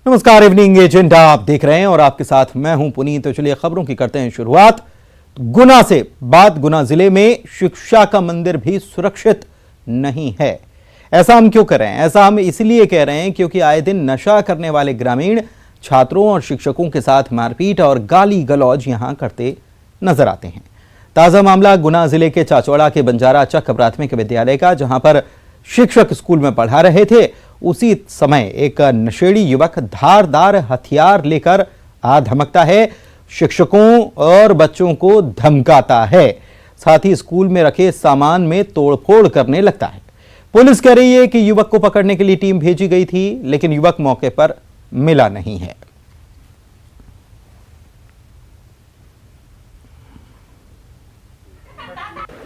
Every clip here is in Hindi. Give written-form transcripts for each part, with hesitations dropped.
नमस्कार, इवनिंग एजेंडा आप देख रहे हैं और आपके साथ मैं हूं पुनीत। तो चलिए खबरों की करते हैं शुरुआत गुना से। गुना जिले में शिक्षा का मंदिर भी सुरक्षित नहीं है। ऐसा हम क्यों कर रहे हैं? ऐसा हम इसलिए कह रहे हैं क्योंकि आए दिन नशा करने वाले ग्रामीण छात्रों और शिक्षकों के साथ मारपीट और गाली गलौज यहां करते नजर आते हैं। ताजा मामला गुना जिले के चाचौड़ा के बंजारा चक प्राथमिक विद्यालय का, जहां पर शिक्षक स्कूल में पढ़ा रहे थे। उसी समय एक नशेड़ी युवक धारदार हथियार लेकर आ धमकता है, शिक्षकों और बच्चों को धमकाता है, साथ ही स्कूल में रखे सामान में तोड़फोड़ करने लगता है। पुलिस कह रही है कि युवक को पकड़ने के लिए टीम भेजी गई थी, लेकिन युवक मौके पर मिला नहीं है।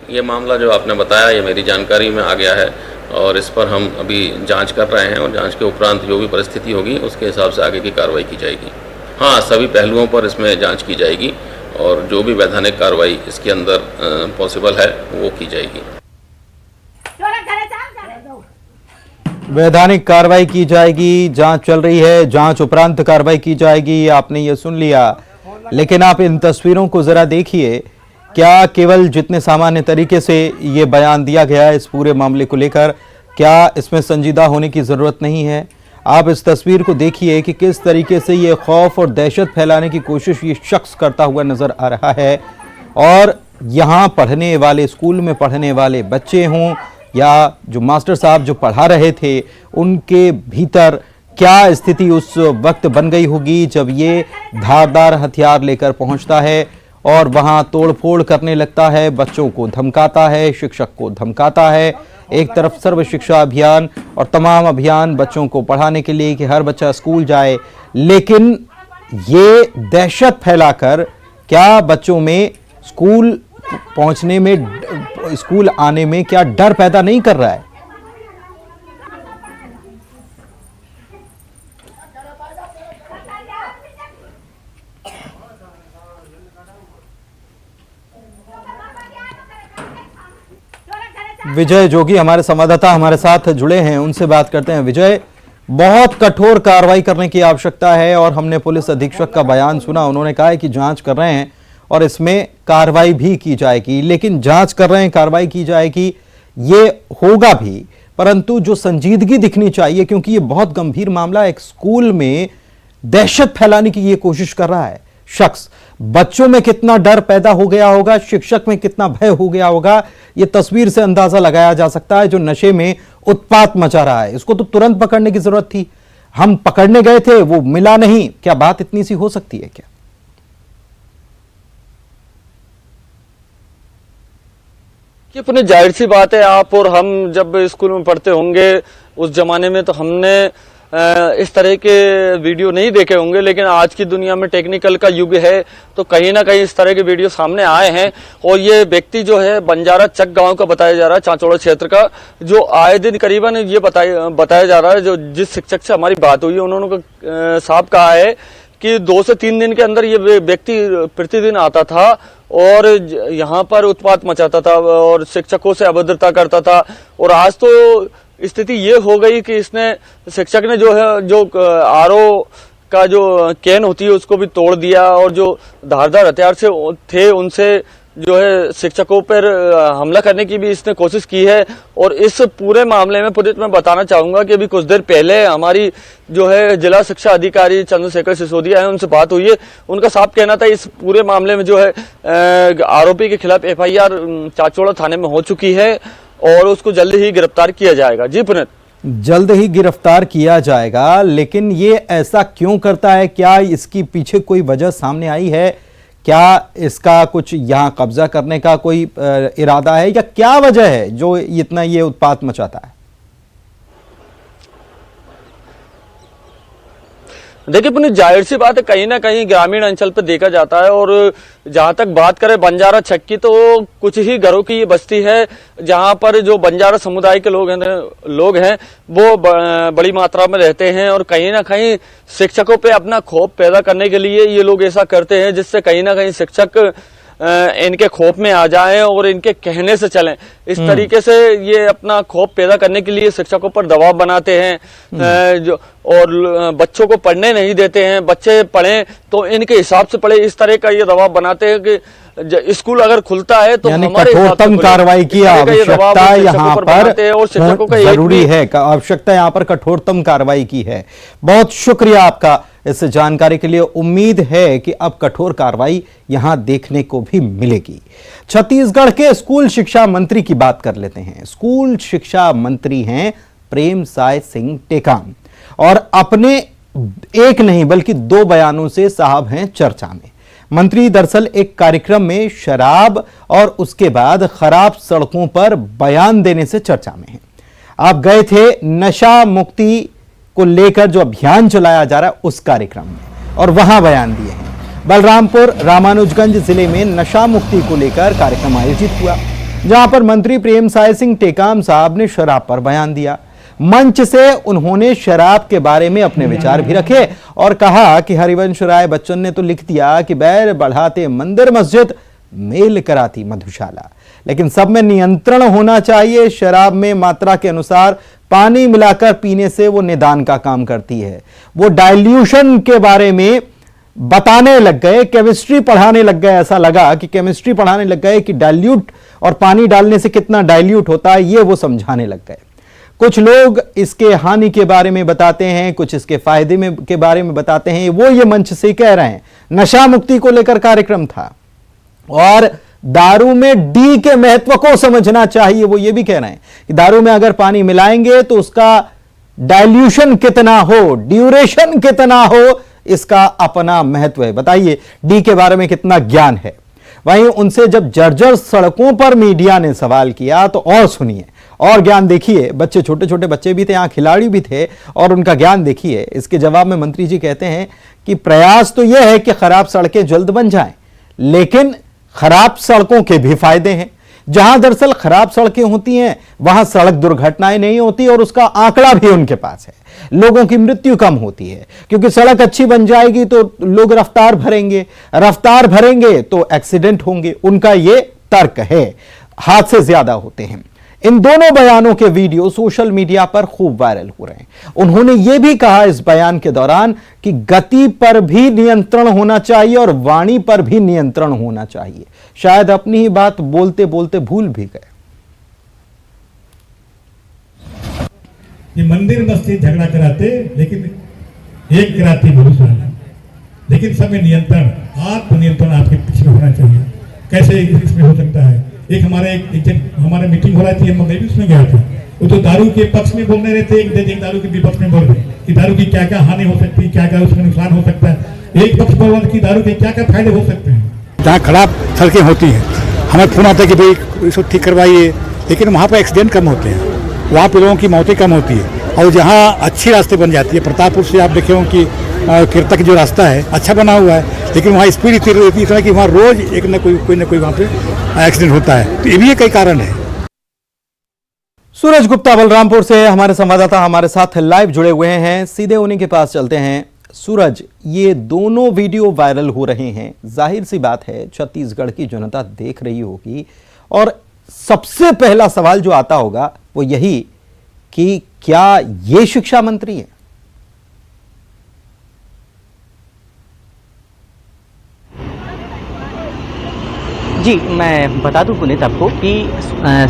ये मामला जो आपने बताया ये मेरी जानकारी में आ गया है और इस पर हम अभी जांच कर रहे हैं और जांच के उपरांत जो भी परिस्थिति होगी उसके हिसाब से आगे की कार्रवाई की जाएगी। हाँ, सभी पहलुओं पर इसमें जांच की जाएगी और जो भी वैधानिक कार्रवाई इसके अंदर पॉसिबल है वो की जाएगी। वैधानिक कार्रवाई की जाएगी, जांच चल रही है, जांच उपरांत कार्रवाई की जाएगी। आपने ये सुन लिया, लेकिन आप इन तस्वीरों को जरा देखिए। क्या केवल जितने सामान्य तरीके से ये बयान दिया गया है इस पूरे मामले को लेकर, क्या इसमें संजीदा होने की जरूरत नहीं है? आप इस तस्वीर को देखिए कि किस तरीके से ये खौफ और दहशत फैलाने की कोशिश ये शख्स करता हुआ नजर आ रहा है। और यहाँ पढ़ने वाले, स्कूल में पढ़ने वाले बच्चे हों या जो मास्टर साहब जो पढ़ा रहे थे, उनके भीतर क्या स्थिति उस वक्त बन गई होगी जब ये धारदार हथियार लेकर पहुंचता है और वहां तोड़फोड़ करने लगता है, बच्चों को धमकाता है, शिक्षक को धमकाता है। एक तरफ सर्व शिक्षा अभियान और तमाम अभियान बच्चों को पढ़ाने के लिए कि हर बच्चा स्कूल जाए, लेकिन ये दहशत फैलाकर क्या बच्चों में स्कूल पहुंचने में, स्कूल आने में क्या डर पैदा नहीं कर रहा है? विजय जोगी हमारे संवाददाता हमारे साथ जुड़े हैं, उनसे बात करते हैं। विजय, बहुत कठोर कार्रवाई करने की आवश्यकता है और हमने पुलिस अधीक्षक का बयान सुना, उन्होंने कहा है कि जांच कर रहे हैं और इसमें कार्रवाई भी की जाएगी। लेकिन जांच कर रहे हैं, कार्रवाई की जाएगी, ये होगा भी, परंतु जो संजीदगी दिखनी चाहिए, क्योंकि ये बहुत गंभीर मामला, एक स्कूल में दहशत फैलाने की ये कोशिश कर रहा है शख्स। बच्चों में कितना डर पैदा हो गया होगा, शिक्षक में कितना भय हो गया होगा, यह तस्वीर से अंदाजा लगाया जा सकता है। जो नशे में उत्पात मचा रहा है, इसको तो तुरंत पकड़ने की जरूरत थी। हम पकड़ने गए थे, वो मिला नहीं। क्या बात इतनी सी हो सकती है क्या? ये अपनी जाहिर सी बात है। आप और हम जब स्कूल में पढ़ते होंगे उस जमाने में तो हमने इस तरह के वीडियो नहीं देखे होंगे, लेकिन आज की दुनिया में टेक्निकल का युग है तो कहीं ना कहीं इस तरह के वीडियो सामने आए हैं। और ये व्यक्ति जो है बंजारा चक गांव का बताया जा रहा है, चाचौड़ा क्षेत्र का, जो आए दिन करीबन ये बताया जा रहा है। जो जिस शिक्षक से हमारी बात हुई है उन्होंने साफ कहा है कि 2 से 3 दिन के अंदर ये व्यक्ति प्रतिदिन आता था और यहाँ पर उत्पात मचाता था और शिक्षकों से अभद्रता करता था। और आज तो स्थिति ये हो गई कि इसने, शिक्षक ने जो है, जो आरओ का जो कैन होती है उसको भी तोड़ दिया और जो धारदार हथियार से थे उनसे जो है शिक्षकों पर हमला करने की भी इसने कोशिश की है। और इस पूरे मामले में पुलिस में बताना चाहूंगा कि अभी कुछ देर पहले हमारी जो है जिला शिक्षा अधिकारी चंद्रशेखर सिसोदिया है, उनसे बात हुई है। उनका साफ कहना था इस पूरे मामले में जो है आरोपी के खिलाफ FIR चाचौड़ा थाने में हो चुकी है और उसको जल्द ही गिरफ्तार किया जाएगा। जी पुनीत, जल्द ही गिरफ्तार किया जाएगा, लेकिन ये ऐसा क्यों करता है? क्या इसकी पीछे कोई वजह सामने आई है? क्या इसका कुछ यहां कब्जा करने का कोई इरादा है या क्या वजह है जो इतना ये उत्पात मचाता है? देखिए पुनीत, जाहिर सी बात है, कहीं ना कहीं ग्रामीण अंचल पे देखा जाता है। और जहां तक बात करें बंजारा चक की, तो कुछ ही घरों की ये बस्ती है जहां पर जो बंजारा समुदाय के लोग हैं वो बड़ी मात्रा में रहते हैं। और कहीं ना कहीं शिक्षकों पे अपना खौफ पैदा करने के लिए ये लोग ऐसा करते हैं, जिससे कहीं ना कहीं शिक्षक इनके खौफ में आ जाएं और इनके कहने से चलें। इस तरीके से ये अपना खौफ पैदा करने के लिए शिक्षकों पर दबाव बनाते हैं और बच्चों को पढ़ने नहीं देते हैं। बच्चे पढ़ें तो इनके हिसाब से पढ़े, इस तरह का ये दबाव बनाते हैं कि स्कूल अगर खुलता है तो हमारे कठोरतम कार्रवाई की आवश्यकता यहाँ पर और शिक्षकों का जरूरी है, आवश्यकता यहाँ पर कठोरतम कार्रवाई की है। बहुत शुक्रिया आपका इस जानकारी के लिए। उम्मीद है कि अब कठोर कार्रवाई यहां देखने को भी मिलेगी। छत्तीसगढ़ के स्कूल शिक्षा मंत्री की बात कर लेते हैं। स्कूल शिक्षा मंत्री हैं प्रेमसाय सिंह टेकाम और अपने एक नहीं बल्कि 2 बयानों से साहब हैं चर्चा में। मंत्री दरअसल एक कार्यक्रम में शराब और उसके बाद खराब सड़कों पर बयान देने से चर्चा में हैं। आप गए थे नशा मुक्ति को लेकर जो अभियान चलाया जा रहा है उस कार्यक्रम में और वहां बयान दिए हैं। बलरामपुर रामानुजगंज जिले में नशा मुक्ति को लेकर कार्यक्रम आयोजित हुआ, जहां पर मंत्री प्रेमसाय सिंह टेकाम साहब ने शराब पर बयान दिया। मंच से उन्होंने शराब के बारे में अपने विचार भी रखे और कहा कि हरिवंश राय बच्चन ने तो लिख दिया कि बैर बढ़ाते मंदिर मस्जिद, मेल कराती मधुशाला, लेकिन सब में नियंत्रण होना चाहिए। शराब में मात्रा के अनुसार पानी मिलाकर पीने से वो निदान का काम करती है। वो डाइल्यूशन के बारे में बताने लग गए, केमिस्ट्री पढ़ाने लग गए। ऐसा लगा कि केमिस्ट्री पढ़ाने लग गए कि डाइल्यूट और पानी डालने से कितना डाइल्यूट होता है, ये वो समझाने लग गए। कुछ लोग इसके हानि के बारे में बताते हैं, कुछ इसके फायदे में के बारे में बताते हैं। वो ये मंच से कह रहे हैं। नशा मुक्ति को लेकर कार्यक्रम था और दारू में डी के महत्व को समझना चाहिए। वो ये भी कह रहे हैं कि दारू में अगर पानी मिलाएंगे तो उसका डाइल्यूशन कितना हो, ड्यूरेशन कितना हो, इसका अपना महत्व है। बताइए डी के बारे में कितना ज्ञान है। वहीं उनसे जब जर्जर सड़कों पर मीडिया ने सवाल किया तो और सुनिए और ज्ञान देखिए। बच्चे, छोटे छोटे बच्चे भी थे, यहां खिलाड़ी भी थे और उनका ज्ञान देखिए। इसके जवाब में मंत्री जी कहते हैं कि प्रयास तो यह है कि खराब सड़कें जल्द बन जाएं, लेकिन खराब सड़कों के भी फायदे हैं। जहां दरअसल खराब सड़कें होती हैं वहां सड़क दुर्घटनाएं नहीं होती और उसका आंकड़ा भी उनके पास है। लोगों की मृत्यु कम होती है क्योंकि सड़क अच्छी बन जाएगी तो लोग रफ्तार भरेंगे तो एक्सीडेंट होंगे। उनका ये तर्क है, हादसे ज्यादा होते हैं। इन दोनों बयानों के वीडियो सोशल मीडिया पर खूब वायरल हो रहे हैं। उन्होंने यह भी कहा इस बयान के दौरान कि गति पर भी नियंत्रण होना चाहिए और वाणी पर भी नियंत्रण होना चाहिए। शायद अपनी ही बात बोलते बोलते भूल भी गए। ये मंदिर मस्जिद झगड़ा कराते, लेकिन एक कराती मधुशाला, लेकिन सब में नियंत्रण, आत्मनियंत्रण आपके पीछे होना चाहिए। कैसे इसमें हो सकता है? एक हमारे मीटिंग हो रही थी, मैं भी उसमें गया था। वो तो दारू के पक्ष में बोलने रहे थे, एक दारू के विपक्ष में बोल रहे कि दारू की क्या क्या हानि हो सकती है, क्या क्या उसमें नुकसान हो सकता है। एक पक्ष बोल रहा कि दारू के क्या क्या फायदे हो सकते हैं। जहाँ खराब सड़कें होती हैं हमें फोन आता है कि भाई इसको ठीक करवाइए, लेकिन वहाँ पर एक्सीडेंट कम होते हैं, वहाँ पर लोगों की मौतें कम होती है। और जहाँ अच्छी रास्ते बन जाती है, प्रतापपुर से आप देखे हो कि कीर्तक जो रास्ता है अच्छा बना हुआ है, लेकिन वहाँ स्पीड इतनी रहती है कि वहाँ रोज एक न कोई वहाँ पे एक्सीडेंट होता है। तो ये भी कई कारण है। सूरज गुप्ता बलरामपुर से हमारे संवाददाता हमारे साथ लाइव जुड़े हुए हैं, सीधे उन्हीं के पास चलते हैं। सूरज, ये दोनों वीडियो वायरल हो रहे हैं, जाहिर सी बात है छत्तीसगढ़ की जनता देख रही होगी और सबसे पहला सवाल जो आता होगा वो यही कि क्या ये शिक्षा मंत्री है? जी, मैं बता दूं पुनीत आपको कि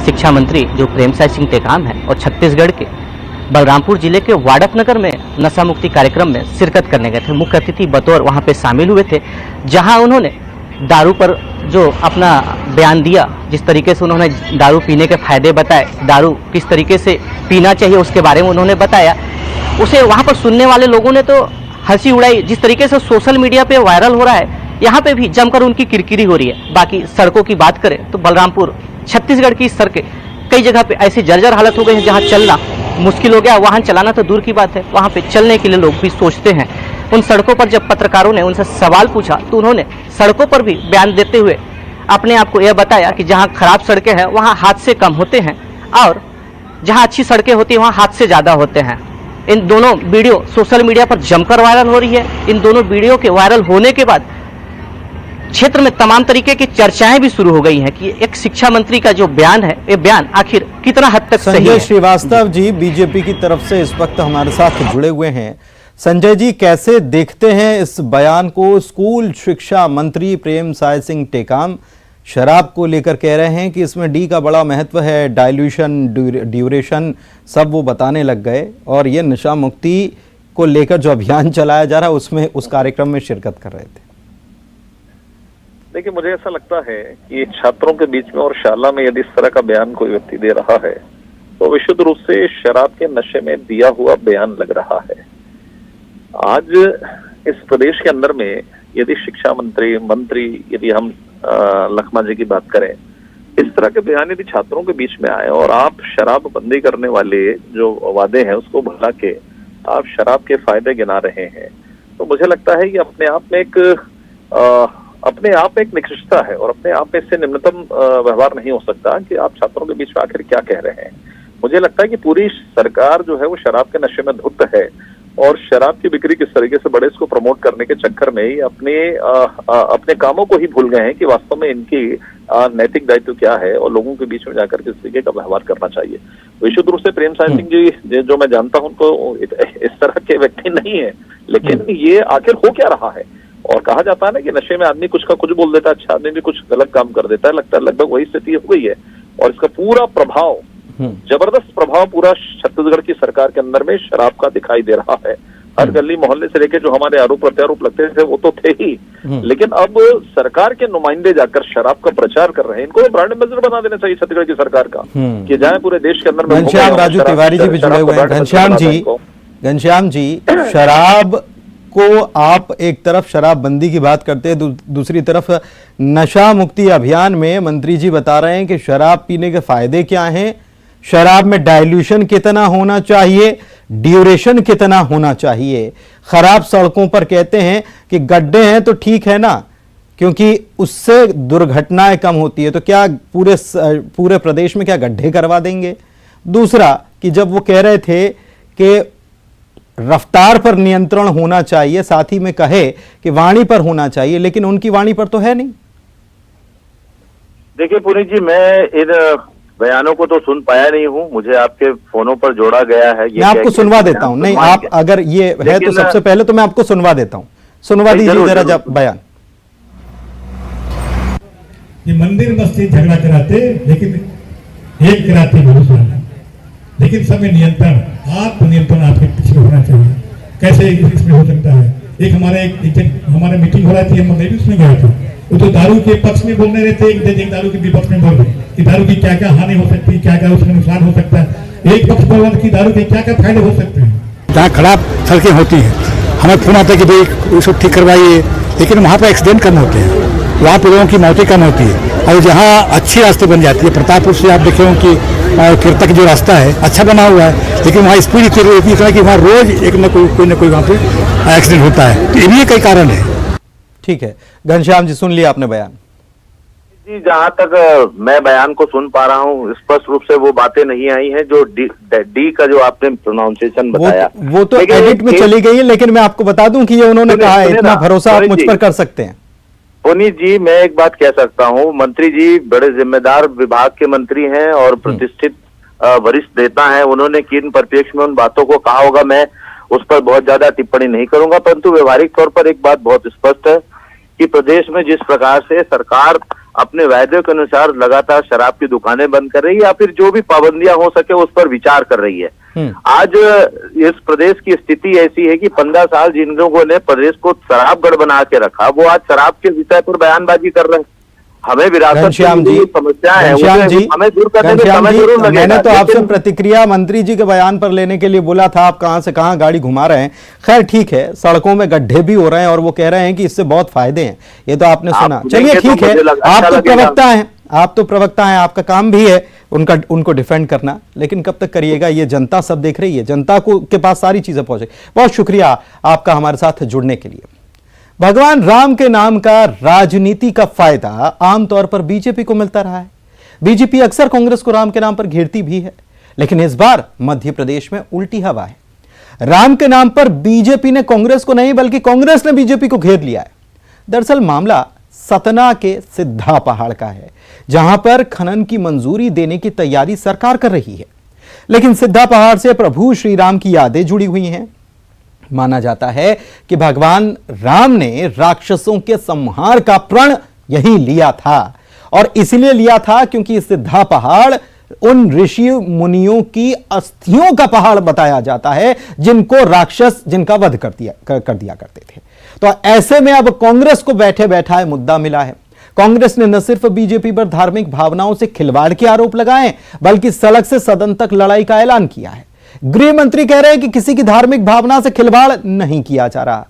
शिक्षा मंत्री जो प्रेमसाय सिंह टेकाम है और छत्तीसगढ़ के बलरामपुर जिले के वाड़कनगर में नशा मुक्ति कार्यक्रम में शिरकत करने गए थे। मुख्य अतिथि बतौर वहां पे शामिल हुए थे, जहां उन्होंने दारू पर जो अपना बयान दिया, जिस तरीके से उन्होंने दारू पीने के फायदे बताए, दारू किस तरीके से पीना चाहिए उसके बारे में उन्होंने बताया। उसे वहाँ पर सुनने वाले लोगों ने तो हंसी उड़ाई। जिस तरीके से सोशल मीडिया पे वायरल हो रहा है, यहाँ पे भी जमकर उनकी किरकिरी हो रही है। बाकी सड़कों की बात करें तो बलरामपुर छत्तीसगढ़ की सड़कें कई जगह पे ऐसी जर्जर हालत हो गई है जहाँ चलना मुश्किल हो गया। वाहन चलाना तो दूर की बात है, वहाँ पे चलने के लिए लोग भी सोचते हैं। उन सड़कों पर जब पत्रकारों ने उनसे सवाल पूछा तो उन्होंने सड़कों पर भी बयान देते हुए अपने आप को यह बताया कि जहाँ खराब सड़कें हैं वहाँ हादसे कम होते हैं और जहाँ अच्छी सड़कें होती हैं वहाँ हादसे ज़्यादा होते हैं। इन दोनों वीडियो सोशल मीडिया पर जमकर वायरल हो रही है। इन दोनों वीडियो के वायरल होने के बाद क्षेत्र में तमाम तरीके की चर्चाएं भी शुरू हो गई हैं कि एक शिक्षा मंत्री का जो बयान है, ये बयान आखिर कितना हद तक सही संजय है। श्रीवास्तव जी बीजेपी की तरफ से इस वक्त हमारे साथ जुड़े हुए हैं। संजय जी, कैसे देखते हैं इस बयान को? स्कूल शिक्षा मंत्री प्रेमसाय सिंह टेकाम शराब को लेकर कह रहे हैं कि इसमें डी का बड़ा महत्व है, डाइल्यूशन, ड्यूरेशन सब वो बताने लग गए, और ये नशा मुक्ति को लेकर जो अभियान चलाया जा रहा है उसमें उस कार्यक्रम में शिरकत कर रहे थे। देखिए, मुझे ऐसा लगता है कि छात्रों के बीच में और शाला में यदि इस तरह का बयान कोई व्यक्ति दे रहा है तो विशुद्ध रूप से शराब के नशे में दिया हुआ बयान लग रहा है। आज इस प्रदेश के अंदर में यदि शिक्षा मंत्री यदि हम लखमा जी की बात करें, इस तरह के बयान यदि छात्रों के बीच में आए और आप शराब बंदी करने वाले जो वादे हैं उसको भुला के आप शराब के फायदे गिना रहे हैं, तो मुझे लगता है कि अपने आप में एक निकृष्टता है और अपने आप में इससे निम्नतम व्यवहार नहीं हो सकता कि आप छात्रों के बीच में आखिर क्या कह रहे हैं। मुझे लगता है कि पूरी सरकार जो है वो शराब के नशे में धुत है और शराब की बिक्री किस तरीके से बढ़े इसको प्रमोट करने के चक्कर में ही अपने कामों को ही भूल गए हैं कि वास्तव में इनकी नैतिक दायित्व क्या है और लोगों के बीच में जाकर किस तरीके का व्यवहार करना चाहिए। विशुद्ध रूप से प्रेमसाय सिंह जी जो मैं जानता हूं उनको इस तरह के व्यक्ति नहीं है, लेकिन ये आखिर हो क्या रहा है? और कहा जाता है ना कि नशे में आदमी कुछ का कुछ बोल देता है, अच्छा आदमी भी कुछ गलत काम कर देता है। लगता है लगभग वही स्थिति हो गई है और इसका पूरा प्रभाव, जबरदस्त प्रभाव पूरा छत्तीसगढ़ की सरकार के अंदर में शराब का दिखाई दे रहा है। हर गली मोहल्ले से लेके जो हमारे आरोप प्रत्यारोप लगते थे वो तो थे ही, लेकिन अब सरकार के नुमाइंदे जाकर शराब का प्रचार कर रहे हैं। इनको ब्रांड एम्बेसडर बना देना चाहिए छत्तीसगढ़ की सरकार का, कि जाए पूरे देश के अंदर में। घनश्याम राजू तिवारी जी भी जुड़े हुए हैं। घनश्याम जी, शराब को आप एक तरफ शराबबंदी की बात करते हैं, दूसरी तरफ नशा मुक्ति अभियान में मंत्री जी बता रहे हैं कि शराब पीने के फायदे क्या हैं, शराब में डाइल्यूशन कितना होना चाहिए, ड्यूरेशन कितना होना चाहिए। खराब सड़कों पर कहते हैं कि गड्ढे हैं तो ठीक है ना, क्योंकि उससे दुर्घटनाएं कम होती है, तो क्या पूरे प्रदेश में क्या गड्ढे करवा देंगे? दूसरा कि जब वो कह रहे थे कि रफ्तार पर नियंत्रण होना चाहिए, साथ ही में कहे कि वाणी पर होना चाहिए, लेकिन उनकी वाणी पर तो है नहीं। देखिए पुनीत जी, मैं इन बयानों को तो सुन पाया नहीं हूं, मुझे आपके फोनों पर जोड़ा गया है। मैं आपको सुनवा देता हूं। नहीं, आप अगर ये है तो सबसे पहले तो मैं आपको सुनवा देता हूं, सुनवा दीजिए जरा जब बयान। ये मंदिर मस्जिद झगड़ा कराते, लेकिन एक कराते बहुत सारा, लेकिन सब में नियंत्रण, आत्मनियंत्रण आपके पीछे होना चाहिए। कैसे इसमें हो सकता है? एक हमारे मीटिंग हो रही थी, मैं भी उसमें गया था, वो तो दारू के पक्ष में बोलने रहते, एक दारू के विपक्ष में बोल रहे कि दारू की क्या क्या हानि हो सकती है, क्या क्या उसमें नुकसान हो सकता है। एक पक्ष बोल रहा कि दारू के क्या क्या फायदे हो सकते हैं। जहाँ खराब सड़कें होती हैं हमें फोन आता है कि भाई उसको ठीक करवाइए, लेकिन वहाँ पर एक्सीडेंट कम होते हैं, वहाँ पर लोगों की मौतें कम होती है। और जहाँ अच्छी रास्ते बन जाती है, प्रतापपुर से आप देखे हो कि कीर्तक जो रास्ता है अच्छा बना हुआ है, लेकिन वहाँ स्पीड इतनी है कि वहाँ रोज एक न कोई वहाँ पे एक्सीडेंट होता है। तो ये भी कई कारण है। ठीक है घनश्याम जी, सुन लिया आपने बयान जी। जहाँ तक मैं बयान को सुन पा रहा हूँ, स्पष्ट रूप से वो बातें नहीं आई हैं जो डी का जो आपने प्रोनाउंसिएशन बताया, वो तो एडिट में चली गई है, लेकिन मैं आपको बता दूं कि ये उन्होंने कहा है, इतना भरोसा आप मुझ पर कर सकते हैं। पुनीत जी, मैं एक बात कह सकता हूँ, मंत्री जी बड़े जिम्मेदार विभाग के मंत्री हैं और प्रतिष्ठित वरिष्ठ नेता हैं। उन्होंने किन परिप्रेक्ष्य में उन बातों को कहा होगा, मैं उस पर बहुत ज्यादा टिप्पणी नहीं करूंगा, परंतु व्यवहारिक तौर पर एक बात बहुत स्पष्ट है कि प्रदेश में जिस प्रकार से सरकार अपने वायदे के अनुसार लगातार शराब की दुकानें बंद कर रही है या फिर जो भी पाबंदियां हो सके उस पर विचार कर रही है। आज इस प्रदेश की स्थिति ऐसी है कि 15 साल जिन लोगों ने प्रदेश को शराबगढ़ बना के रखा, वो आज शराब के विषय पर बयानबाजी कर रहे हैं। हमें विरासत की समस्या है, हमें दूर करने में समय जरूर लगेगा। मैंने तो आपसे प्रतिक्रिया मंत्री जी के बयान पर लेने के लिए बोला था, आप कहां से कहां गाड़ी घुमा रहे हैं। खैर ठीक है, सड़कों में गड्ढे भी हो रहे हैं और वो कह रहे हैं कि इससे बहुत फायदे हैं, ये तो आपने सुना। चलिए ठीक है, आप तो प्रवक्ता हैं, आपका काम भी है उनको डिफेंड करना, लेकिन कब तक करिएगा? ये जनता सब देख रही है, जनता को के पास सारी चीजें पहुंचे। बहुत शुक्रिया आपका हमारे साथ जुड़ने के लिए। भगवान राम के नाम का राजनीति का फायदा आमतौर पर बीजेपी को मिलता रहा है। बीजेपी अक्सर कांग्रेस को राम के नाम पर घेरती भी है, लेकिन इस बार मध्य प्रदेश में उल्टी हवा है। राम के नाम पर बीजेपी ने कांग्रेस को नहीं, बल्कि कांग्रेस ने बीजेपी को घेर लिया है। दरअसल मामला सतना के सिद्धा पहाड़ का है, जहां पर खनन की मंजूरी देने की तैयारी सरकार कर रही है। लेकिन सिद्धा पहाड़ से प्रभु श्री राम की यादें जुड़ी हुई हैं। माना जाता है कि भगवान राम ने राक्षसों के संहार का प्रण यही लिया था, और इसलिए लिया था क्योंकि सिद्धा पहाड़ उन ऋषि मुनियों की अस्थियों का पहाड़ बताया जाता है जिनको राक्षस जिनका वध कर दिया करते थे। तो ऐसे में अब कांग्रेस को बैठे बैठाए मुद्दा मिला है। कांग्रेस ने न सिर्फ बीजेपी पर धार्मिक भावनाओं से खिलवाड़ के आरोप लगाए, बल्कि सड़क से सदन तक लड़ाई का ऐलान किया है। गृह मंत्री कह रहे हैं कि किसी की धार्मिक भावना से खिलवाड़ नहीं किया जा रहा।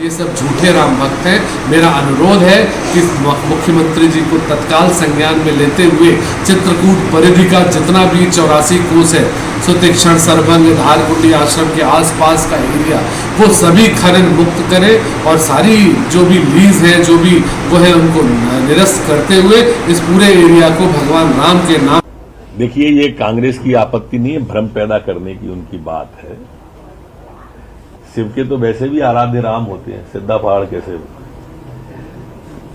ये सब झूठे राम भक्त हैं। मेरा अनुरोध है कि मुख्यमंत्री जी को तत्काल संज्ञान में लेते हुए चित्रकूट परिधि का जितना भी 84 कोस है, सुतीक्षण, सरभंग, धारकुंडी आश्रम के आसपास का एरिया, वो सभी खनन मुक्त करें और सारी जो भी लीज है, जो भी वो है, उनको निरस्त करते हुए इस पूरे एरिया को भगवान राम के नाम। देखिए, ये कांग्रेस की आपत्ति नहीं है, भ्रम पैदा करने की उनकी बात है। शिव के तो वैसे भी आराध्य राम होते हैं, सिद्धा पहाड़ कैसे?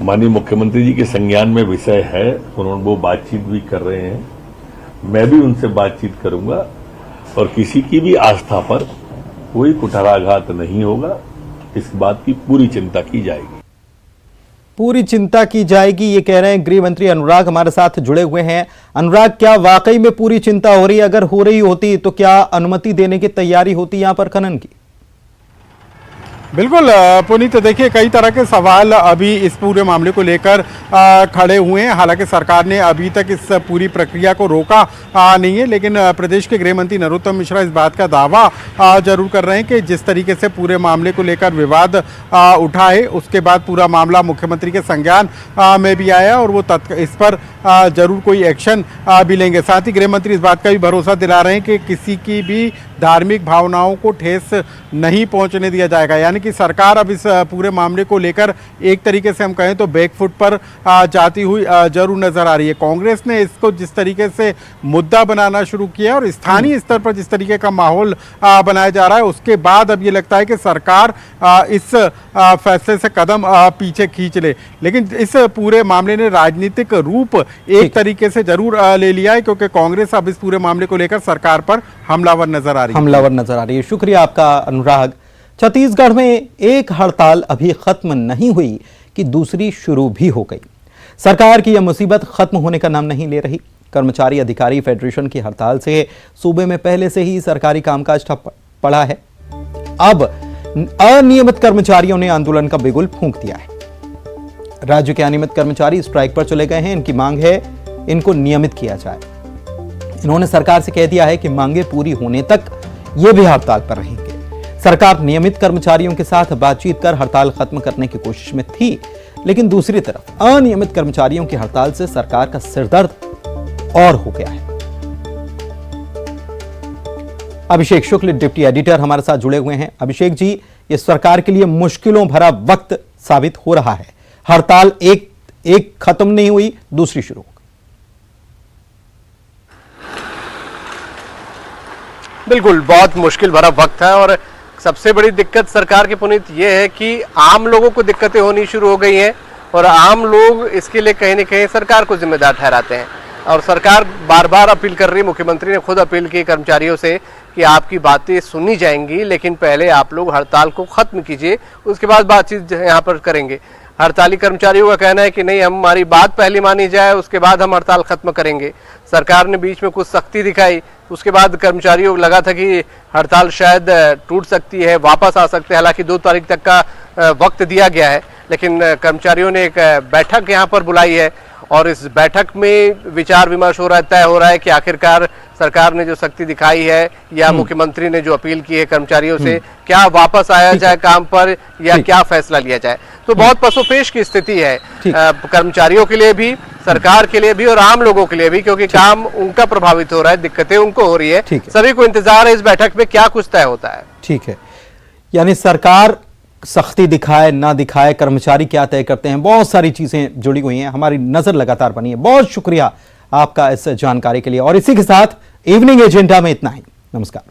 माननीय मुख्यमंत्री जी के संज्ञान में विषय है, उन्होंने वो बातचीत भी कर रहे हैं, मैं भी उनसे बातचीत करूंगा और किसी की भी आस्था पर कोई कुठाराघात नहीं होगा। इस बात की पूरी चिंता की जाएगी। पूरी चिंता की जाएगी, ये कह रहे हैं गृह मंत्री अनुराग हमारे साथ जुड़े हुए हैं। अनुराग, क्या वाकई में पूरी चिंता हो रही है? अगर हो रही होती तो क्या अनुमति देने की तैयारी होती यहां पर खनन की? बिल्कुल पुनीत, देखिए कई तरह के सवाल अभी इस पूरे मामले को लेकर खड़े हुए हैं। हालांकि सरकार ने अभी तक इस पूरी प्रक्रिया को रोका नहीं है, लेकिन प्रदेश के गृह मंत्री नरोत्तम मिश्रा इस बात का दावा जरूर कर रहे हैं कि जिस तरीके से पूरे मामले को लेकर विवाद उठा है, उसके बाद पूरा मामला मुख्यमंत्री के संज्ञान में भी आया और वो इस पर जरूर कोई एक्शन भी लेंगे। साथ ही गृह मंत्री इस बात का भी भरोसा दिला रहे हैं कि किसी की भी धार्मिक भावनाओं को ठेस नहीं पहुंचने दिया जाएगा। यानी कि सरकार अब इस पूरे मामले को लेकर एक तरीके से हम कहें तो बैकफुट पर जाती हुई जरूर नजर आ रही है। कांग्रेस ने इसको जिस तरीके से मुद्दा बनाना शुरू किया और स्थानीय स्तर पर जिस तरीके का माहौल बनाया जा रहा है, उसके बाद अब ये लगता है कि सरकार इस फैसले से कदम पीछे खींच ले। लेकिन इस पूरे मामले ने राजनीतिक रूप एक तरीके से जरूर ले लिया है, क्योंकि कांग्रेस अब इस पूरे मामले को लेकर सरकार पर हमलावर नजर आ रही है। शुक्रिया आपका अनुराग। छत्तीसगढ़ में एक हड़ताल अभी खत्म नहीं हुई कि दूसरी शुरू भी हो गई। सरकार की यह मुसीबत खत्म होने का नाम नहीं ले रही। कर्मचारी अधिकारी फेडरेशन की हड़ताल से सूबे में पहले से ही सरकारी कामकाज ठप पड़ा है। अब अनियमित कर्मचारियों ने आंदोलन का बिगुल फूंक दिया है। राज्य के अनियमित कर्मचारी स्ट्राइक पर चले गए हैं। इनकी मांग है इनको नियमित किया जाए। इन्होंने सरकार से कह दिया है कि मांगे पूरी होने तक ये भी हड़ताल पर रहेंगे। सरकार नियमित कर्मचारियों के साथ बातचीत कर हड़ताल खत्म करने की कोशिश में थी, लेकिन दूसरी तरफ अनियमित कर्मचारियों की हड़ताल से सरकार का सिरदर्द और हो गया है। अभिषेक शुक्ल डिप्टी एडिटर हमारे साथ जुड़े हुए हैं। अभिषेक जी, ये सरकार के लिए मुश्किलों भरा वक्त साबित हो रहा है। हड़ताल एक खत्म नहीं हुई, दूसरी शुरू हो गई। बिल्कुल, बहुत मुश्किल भरा वक्त है और सबसे बड़ी दिक्कत सरकार की पुनीत ये है कि आम लोगों को दिक्कतें होनी शुरू हो गई हैं और आम लोग इसके लिए कहीं न कहीं सरकार को जिम्मेदार ठहराते हैं। और सरकार बार बार अपील कर रही है, मुख्यमंत्री ने खुद अपील की कर्मचारियों से कि आपकी बातें सुनी जाएंगी, लेकिन पहले आप लोग हड़ताल को खत्म कीजिए, उसके बाद बातचीत यहाँ पर करेंगे। हड़ताली कर्मचारियों का कहना है कि नहीं, हमारी बात पहले मानी जाए, उसके बाद हम हड़ताल खत्म करेंगे। सरकार ने बीच में कुछ सख्ती दिखाई, उसके बाद कर्मचारियों को लगा था कि हड़ताल शायद टूट सकती है, वापस आ सकते हैं। हालांकि 2 तारीख तक का वक्त दिया गया है, लेकिन कर्मचारियों ने एक बैठक यहाँ पर बुलाई है और इस बैठक में विचार विमर्श हो रहा है, तय हो रहा है कि आखिरकार सरकार ने जो सख्ती दिखाई है या मुख्यमंत्री ने जो अपील की है कर्मचारियों से, क्या वापस आया जाए काम पर या क्या फैसला लिया जाए। तो बहुत पसोपेश की स्थिति है कर्मचारियों के लिए भी, सरकार के लिए भी और आम लोगों के लिए भी, क्योंकि काम उनका प्रभावित हो रहा है, दिक्कतें उनको हो रही है। सभी को इंतजार है इस बैठक में क्या कुछ तय होता है। ठीक है, यानी सरकार सख्ती दिखाए ना दिखाए, कर्मचारी क्या तय करते हैं, बहुत सारी चीजें जुड़ी हुई हैं। हमारी नजर लगातार बनी है। बहुत शुक्रिया आपका इस जानकारी के लिए। और इसी के साथ इवनिंग एजेंडा में इतना ही। नमस्कार।